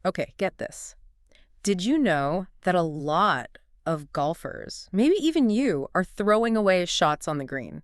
Okay, get this. Did you know that a lot of golfers, maybe even you, are throwing away shots on the green?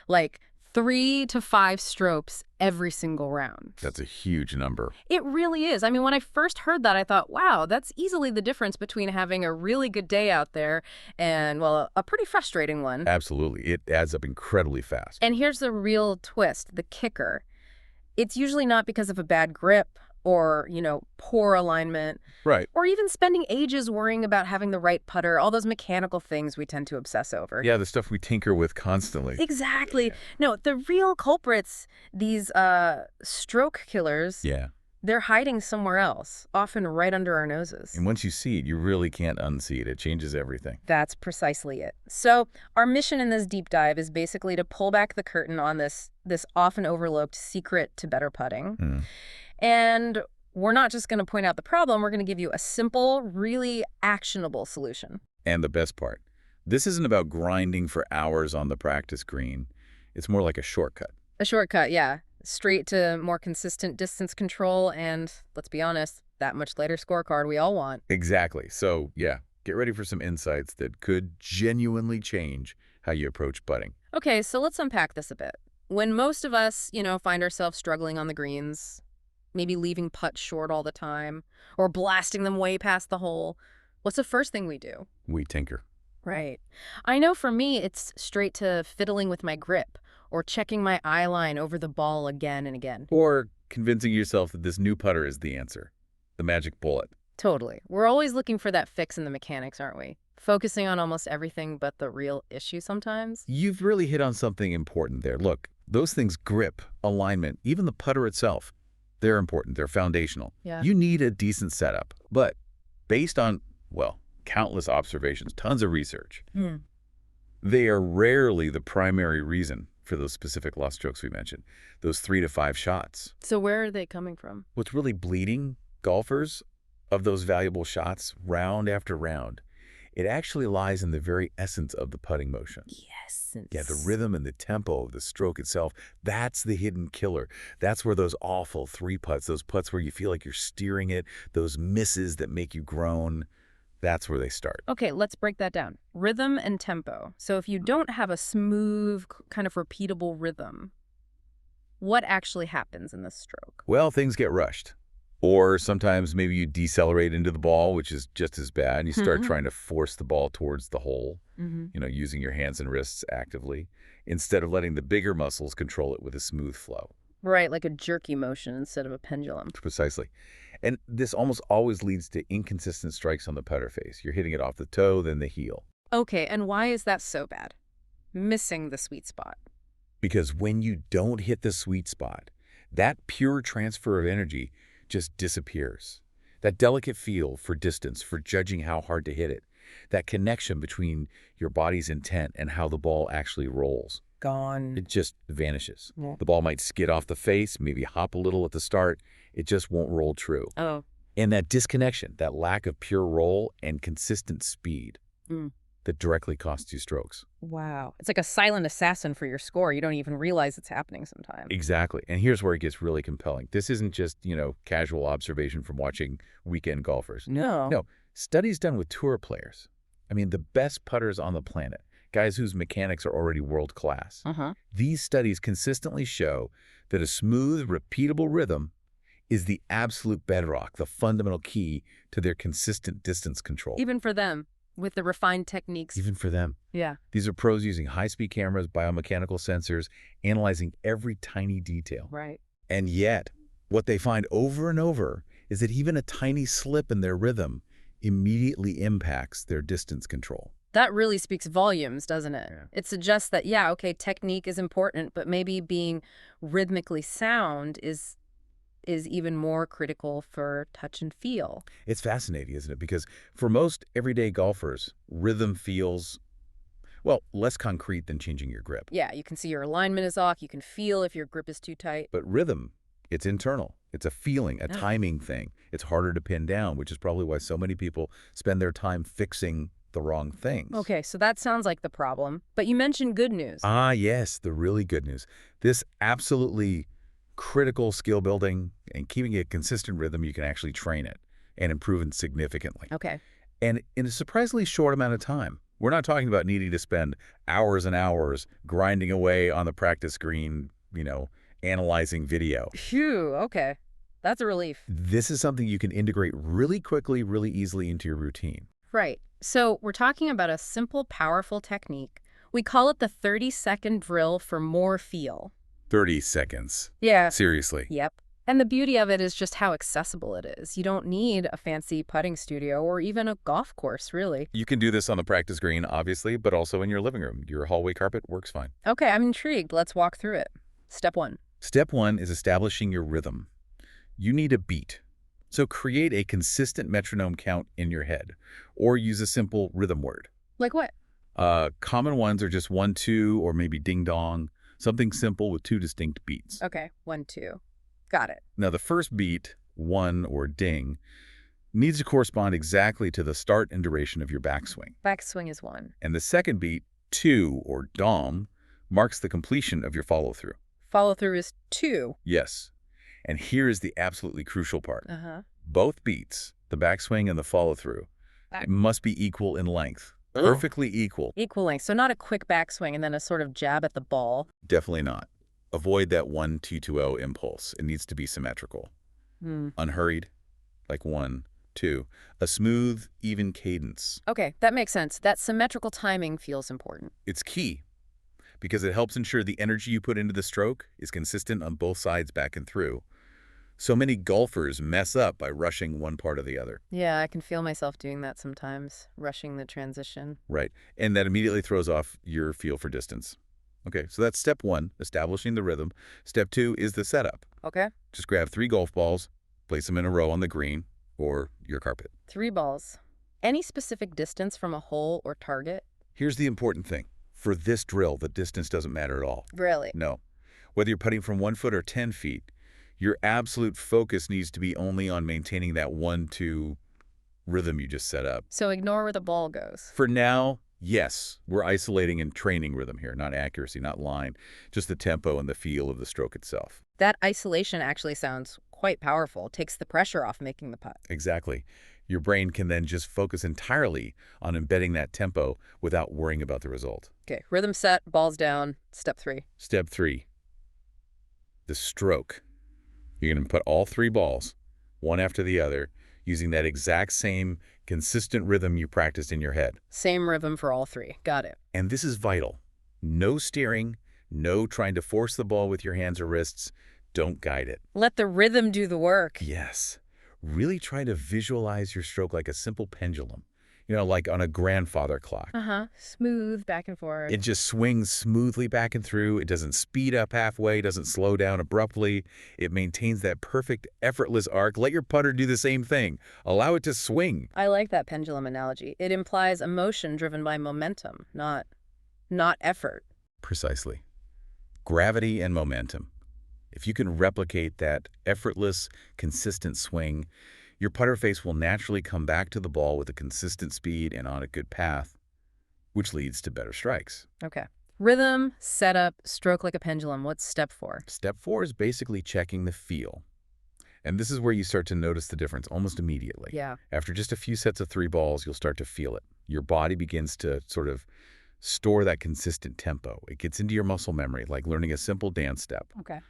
Like 3 to 5 strokes every single round. That's a huge number. It really is. I mean, when I first heard that, I thought, wow, that's easily the difference between having a really good day out there and, well, a pretty frustrating one. Absolutely. It adds up incredibly fast. And here's the real twist, the kicker. It's usually not because of a bad grip or, poor alignment, Right. or even spending ages worrying about having the right putter, all those mechanical things we tend to obsess over. Yeah, the stuff we tinker with constantly. Exactly. Yeah. No, the real culprits, these stroke killers, Yeah. they're hiding somewhere else, often right under our noses. And once you see it, you really can't unsee it. It changes everything. That's precisely it. So our mission in this deep dive is basically to pull back the curtain on this often overlooked secret to better putting. Mm. And we're not just going to point out the problem, we're going to give you a simple, really actionable solution. And the best part, this isn't about grinding for hours on the practice green. It's more like a shortcut. A shortcut, yeah. Straight to more consistent distance control and, let's be honest, that much lighter scorecard we all want. Exactly. So, yeah, get ready for some insights that could genuinely change how you approach putting. Okay, so let's unpack this a bit. When most of us, find ourselves struggling on the greens, maybe leaving putts short all the time, or blasting them way past the hole, what's the first thing we do? We tinker. Right. I know for me, it's straight to fiddling with my grip or checking my eye line over the ball again and again. Or convincing yourself that this new putter is the answer, the magic bullet. Totally. We're always looking for that fix in the mechanics, aren't we? Focusing on almost everything but the real issue sometimes. You've really hit on something important there. Look, those things, grip, alignment, even the putter itself, they're important. They're foundational. Yeah. You need a decent setup. But based on, well, countless observations, tons of research, they are rarely the primary reason for those specific lost strokes we mentioned, those 3 to 5 shots. So where are they coming from? What's really bleeding golfers of those valuable shots round after round, it actually lies in the very essence of the putting motion. Yes. Yeah, the rhythm and the tempo of the stroke itself, that's the hidden killer. That's where those awful 3-putts, those putts where you feel like you're steering it, those misses that make you groan, that's where they start. Okay, let's break that down. Rhythm and tempo. So if you don't have a smooth, kind of repeatable rhythm, what actually happens in this stroke? Well, things get rushed. Or sometimes maybe you decelerate into the ball, which is just as bad, and you start trying to force the ball towards the hole, using your hands and wrists actively, instead of letting the bigger muscles control it with a smooth flow. Right, like a jerky motion instead of a pendulum. Precisely. And this almost always leads to inconsistent strikes on the putter face. You're hitting it off the toe, then the heel. Okay, and why is that so bad? Missing the sweet spot. Because when you don't hit the sweet spot, that pure transfer of energy just disappears. That delicate feel for distance, for judging how hard to hit it, that connection between your body's intent and how the ball actually rolls. Gone. It just vanishes. Yeah. The ball might skid off the face, maybe hop a little at the start. It just won't roll true. Oh. And that disconnection, that lack of pure roll and consistent speed that directly costs you strokes. Wow. It's like a silent assassin for your score. You don't even realize it's happening sometimes. Exactly. And here's where it gets really compelling. This isn't just, casual observation from watching weekend golfers. No. No. Studies done with tour players. I mean, the best putters on the planet, guys whose mechanics are already world class. These studies consistently show that a smooth, repeatable rhythm is the absolute bedrock, the fundamental key to their consistent distance control. Even for them, with the refined techniques. Even for them. Yeah. These are pros using high-speed cameras, biomechanical sensors, analyzing every tiny detail. Right. And yet, what they find over and over is that even a tiny slip in their rhythm immediately impacts their distance control. That really speaks volumes, doesn't it? Yeah. It suggests that, technique is important, but maybe being rhythmically sound is even more critical for touch and feel. It's fascinating, isn't it? Because for most everyday golfers, rhythm feels, less concrete than changing your grip. Yeah, you can see your alignment is off. You can feel if your grip is too tight. But rhythm, it's internal. It's a feeling, a timing thing. It's harder to pin down, which is probably why so many people spend their time fixing the wrong things. Okay, so that sounds like the problem. But you mentioned good news. Ah, yes, the really good news. This absolutely critical skill building and keeping a consistent rhythm, you can actually train it. and improving significantly. Okay. And in a surprisingly short amount of time. We're not talking about needing to spend hours and hours grinding away on the practice screen, analyzing video. Phew, okay. That's a relief. This is something you can integrate really quickly, really easily into your routine. Right. So we're talking about a simple, powerful technique. We call it the 30-second drill for more feel. 30 seconds. Yeah. Seriously. Yep. And the beauty of it is just how accessible it is. You don't need a fancy putting studio or even a golf course, really. You can do this on the practice green, obviously, but also in your living room. Your hallway carpet works fine. Okay, I'm intrigued. Let's walk through it. Step 1. Step 1 is establishing your rhythm. You need a beat. So create a consistent metronome count in your head, or use a simple rhythm word. Like what? Common ones are just 1, 2, or maybe ding-dong, something simple with 2 distinct beats. Okay, 1, 2. Got it. Now, the first beat, 1 or ding, needs to correspond exactly to the start and duration of your backswing. Backswing is 1. And the second beat, 2 or dong, marks the completion of your follow-through. Follow-through is 2. Yes. And here is the absolutely crucial part. Uh-huh. Both beats, the backswing and the follow-through, must be equal in length. Perfectly equal. Equal length. So not a quick backswing and then a sort of jab at the ball. Definitely not. Avoid that 1-2-2-0 impulse. It needs to be symmetrical. Unhurried, like 1, 2. A smooth, even cadence. Okay, that makes sense. That symmetrical timing feels important. It's key because it helps ensure the energy you put into the stroke is consistent on both sides back and through. So many golfers mess up by rushing one part or the other. Yeah, I can feel myself doing that sometimes, rushing the transition. Right. And that immediately throws off your feel for distance. Okay, so that's step 1, establishing the rhythm. Step 2 is the setup. Okay. Just grab 3 golf balls, place them in a row on the green or your carpet. 3 balls. Any specific distance from a hole or target? Here's the important thing. For this drill, the distance doesn't matter at all. Really? No. Whether you're putting from 1 foot or 10 feet, your absolute focus needs to be only on maintaining that 1-2 rhythm you just set up. So ignore where the ball goes. For now, yes, we're isolating and training rhythm here, not accuracy, not line, just the tempo and the feel of the stroke itself. That isolation actually sounds quite powerful. It takes the pressure off making the putt. Exactly. Your brain can then just focus entirely on embedding that tempo without worrying about the result. Okay, rhythm set, balls down. Step 3. Step 3, the stroke. You're going to put all 3 balls, one after the other, using that exact same consistent rhythm you practiced in your head. Same rhythm for all 3. Got it. And this is vital. No steering, no trying to force the ball with your hands or wrists. Don't guide it. Let the rhythm do the work. Yes. Really try to visualize your stroke like a simple pendulum, like on a grandfather clock. Smooth back and forth. It just swings smoothly back and through. It doesn't speed up halfway, doesn't slow down abruptly. It maintains that perfect, effortless arc. Let your putter do the same thing. Allow it to swing. I like that pendulum analogy. It implies emotion driven by momentum, not effort. Precisely. Gravity and momentum. If you can replicate that effortless, consistent swing, your putter face will naturally come back to the ball with a consistent speed and on a good path, which leads to better strikes. Okay. Rhythm, setup, stroke like a pendulum. What's step 4? Step 4 is basically checking the feel. And this is where you start to notice the difference almost immediately. Yeah. After just a few sets of 3 balls, you'll start to feel it. Your body begins to sort of store that consistent tempo. It gets into your muscle memory, like learning a simple dance step. Okay.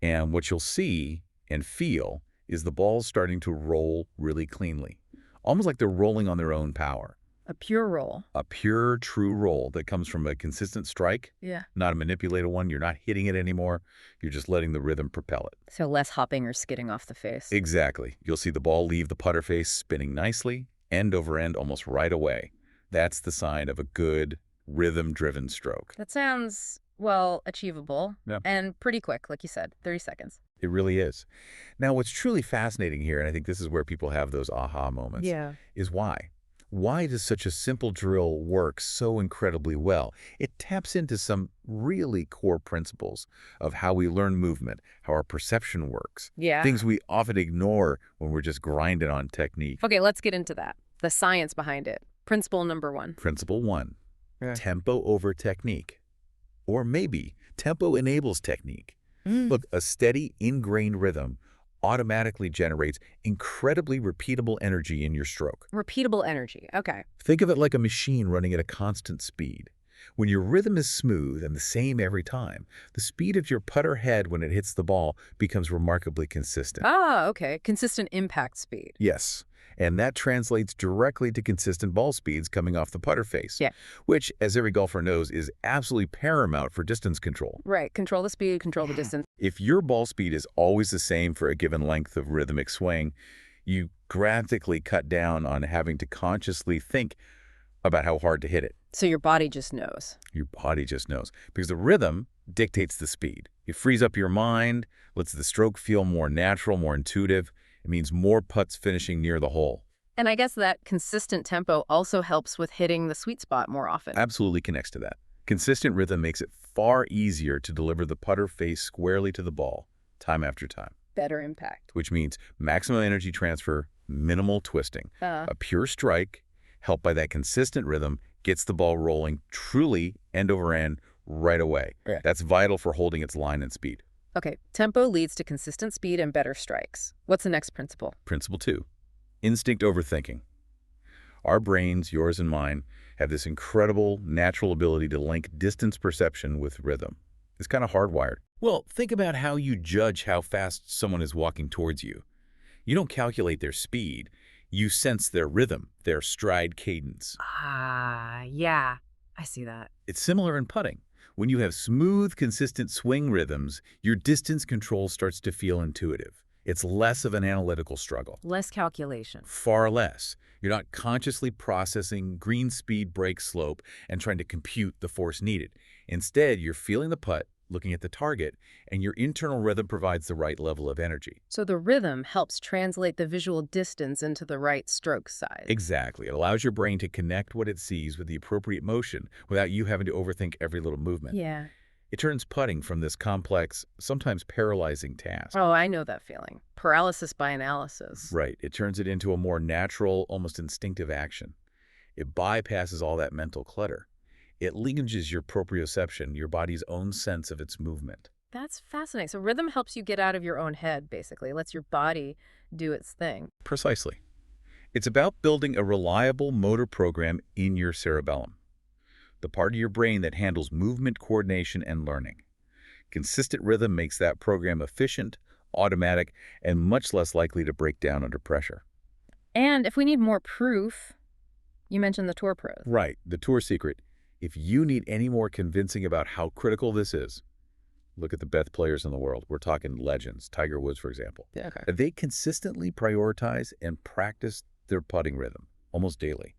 And what you'll see and feel is the balls starting to roll really cleanly, almost like they're rolling on their own power. A pure roll. A pure, true roll that comes from a consistent strike, Yeah. not a manipulated one. You're not hitting it anymore. You're just letting the rhythm propel it. So less hopping or skidding off the face. Exactly. You'll see the ball leave the putter face spinning nicely, end over end, almost right away. That's the sign of a good, rhythm-driven stroke. That sounds, well, achievable. Yeah. And pretty quick, like you said, 30 seconds. It really is. Now, what's truly fascinating here, and I think this is where people have those aha moments, is why. Why does such a simple drill work so incredibly well? It taps into some really core principles of how we learn movement, how our perception works. Yeah. Things we often ignore when we're just grinding on technique. Okay, let's get into that. The science behind it. Principle number 1. Principle 1, tempo over technique. Or maybe tempo enables technique. Look, a steady, ingrained rhythm automatically generates incredibly repeatable energy in your stroke. Repeatable energy. Okay. Think of it like a machine running at a constant speed. When your rhythm is smooth and the same every time, the speed of your putter head when it hits the ball becomes remarkably consistent. Ah, okay. Consistent impact speed. Yes, and that translates directly to consistent ball speeds coming off the putter face, Yeah. which, as every golfer knows, is absolutely paramount for distance control. Right. Control the speed, control the distance. If your ball speed is always the same for a given length of rhythmic swing, you drastically cut down on having to consciously think about how hard to hit it. So your body just knows. Your body just knows, because the rhythm dictates the speed. It frees up your mind, lets the stroke feel more natural, more intuitive. It means more putts finishing near the hole. And I guess that consistent tempo also helps with hitting the sweet spot more often. Absolutely connects to that. Consistent rhythm makes it far easier to deliver the putter face squarely to the ball, time after time. Better impact. Which means maximum energy transfer, minimal twisting. A pure strike, helped by that consistent rhythm, gets the ball rolling truly end over end right away. Yeah. That's vital for holding its line and speed. Okay, tempo leads to consistent speed and better strikes. What's the next principle? Principle 2, instinct overthinking. Our brains, yours and mine, have this incredible natural ability to link distance perception with rhythm. It's kind of hardwired. Well, think about how you judge how fast someone is walking towards you. You don't calculate their speed. You sense their rhythm, their stride cadence. Ah, yeah, I see that. It's similar in putting. When you have smooth, consistent swing rhythms, your distance control starts to feel intuitive. It's less of an analytical struggle. Less calculation. Far less. You're not consciously processing green speed, break slope, and trying to compute the force needed. Instead, you're feeling the putt, looking at the target, and your internal rhythm provides the right level of energy. So the rhythm helps translate the visual distance into the right stroke size. Exactly. It allows your brain to connect what it sees with the appropriate motion without you having to overthink every little movement. Yeah. It turns putting from this complex, sometimes paralyzing task. Oh, I know that feeling. Paralysis by analysis. Right. It turns it into a more natural, almost instinctive action. It bypasses all that mental clutter. It linkages your proprioception, your body's own sense of its movement. That's fascinating. So rhythm helps you get out of your own head, basically. It lets your body do its thing. Precisely. It's about building a reliable motor program in your cerebellum, the part of your brain that handles movement, coordination, and learning. Consistent rhythm makes that program efficient, automatic, and much less likely to break down under pressure. And if we need more proof, you mentioned the tour pros. Right, the tour secret. If you need any more convincing about how critical this is, look at the best players in the world. We're talking legends, Tiger Woods, for example. Yeah, okay. They consistently prioritize and practice their putting rhythm almost daily.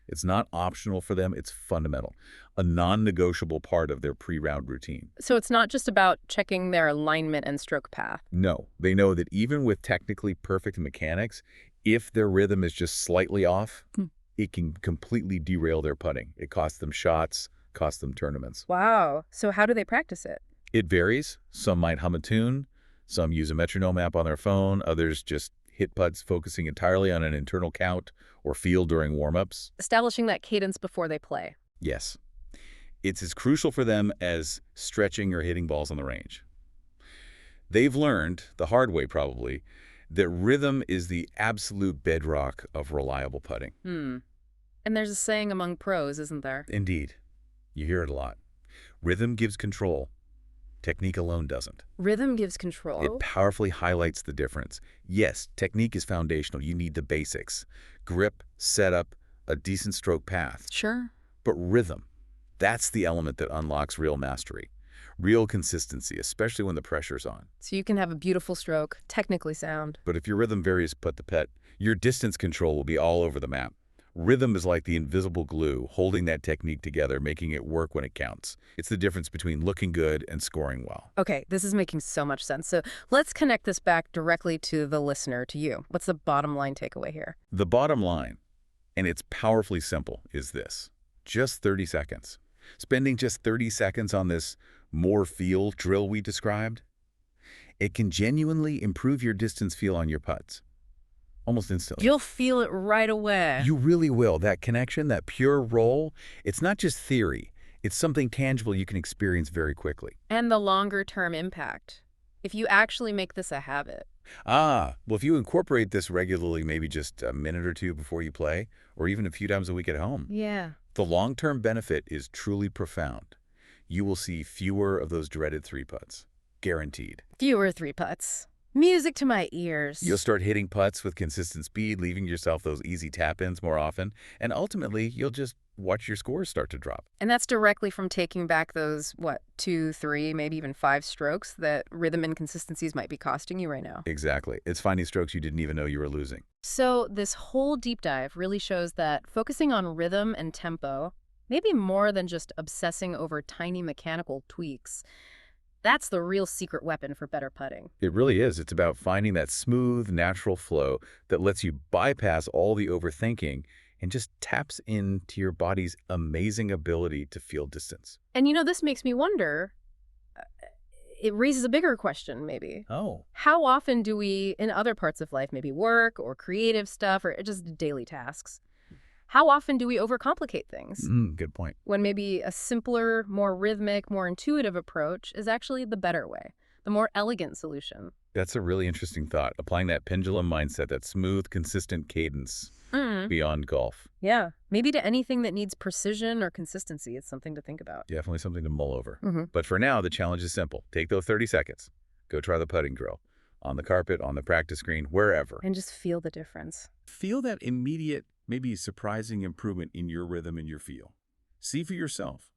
It's not optional for them. It's fundamental, a non-negotiable part of their pre-round routine. So it's not just about checking their alignment and stroke path. No, they know that even with technically perfect mechanics, if their rhythm is just slightly off, it can completely derail their putting. It costs them shots, costs them tournaments. Wow. So how do they practice it? It varies. Some might hum a tune. Some use a metronome app on their phone. Others just hit putts focusing entirely on an internal count or feel during warm-ups. Establishing that cadence before they play. Yes. It's as crucial for them as stretching or hitting balls on the range. They've learned, the hard way probably, that rhythm is the absolute bedrock of reliable putting. And there's a saying among pros, isn't there? Indeed. You hear it a lot. Rhythm gives control. Technique alone doesn't. Rhythm gives control. It powerfully highlights the difference. Yes, technique is foundational. You need the basics. Grip, setup, a decent stroke path. Sure. But rhythm, that's the element that unlocks real mastery. Real consistency, especially when the pressure's on. So you can have a beautiful stroke, technically sound. But if your rhythm varies putt to putt, your distance control will be all over the map. Rhythm is like the invisible glue, holding that technique together, making it work when it counts. It's the difference between looking good and scoring well. Okay, this is making so much sense. So let's connect this back directly to the listener, to you. What's the bottom line takeaway here? The bottom line, and it's powerfully simple, is this. Just 30 seconds. Spending just 30 seconds on this more feel drill we described, it can genuinely improve your distance feel on your putts. Almost instantly. You'll feel it right away. You really will. That connection, that pure roll, it's not just theory. It's something tangible you can experience very quickly. And the longer-term impact. If you actually make this a habit. Well, if you incorporate this regularly, maybe just a minute or two before you play, or even a few times a week at home, Yeah. the long-term benefit is truly profound. You will see fewer of those dreaded three putts. Guaranteed. Fewer three putts. Music to my You'll ears. start hitting putts with consistent speed, leaving yourself those easy tap-ins more often, and ultimately, you'll just watch your scores start to drop. And that's directly from taking back those, what, 2, 3, maybe even 5 strokes that rhythm inconsistencies might be costing you right now. Exactly. It's finding strokes you didn't even know you were losing. So this whole deep dive really shows that focusing on rhythm and tempo, maybe more than just obsessing over tiny mechanical tweaks, that's the real secret weapon for better putting. It really is. It's about finding that smooth, natural flow that lets you bypass all the overthinking and just taps into your body's amazing ability to feel distance. And this makes me wonder, it raises a bigger question maybe. Oh. How often do we, in other parts of life, maybe work or creative stuff or just daily tasks, how often do we overcomplicate things? Good point. When maybe a simpler, more rhythmic, more intuitive approach is actually the better way, the more elegant solution. That's a really interesting thought, applying that pendulum mindset, that smooth, consistent cadence beyond golf. Yeah, maybe to anything that needs precision or consistency, it's something to think about. Definitely something to mull over. Mm-hmm. But for now, the challenge is simple. Take those 30 seconds. Go try the putting drill. On the carpet, on the practice screen, wherever. And just feel the difference. Feel that immediate, maybe surprising improvement in your rhythm and your feel. See for yourself.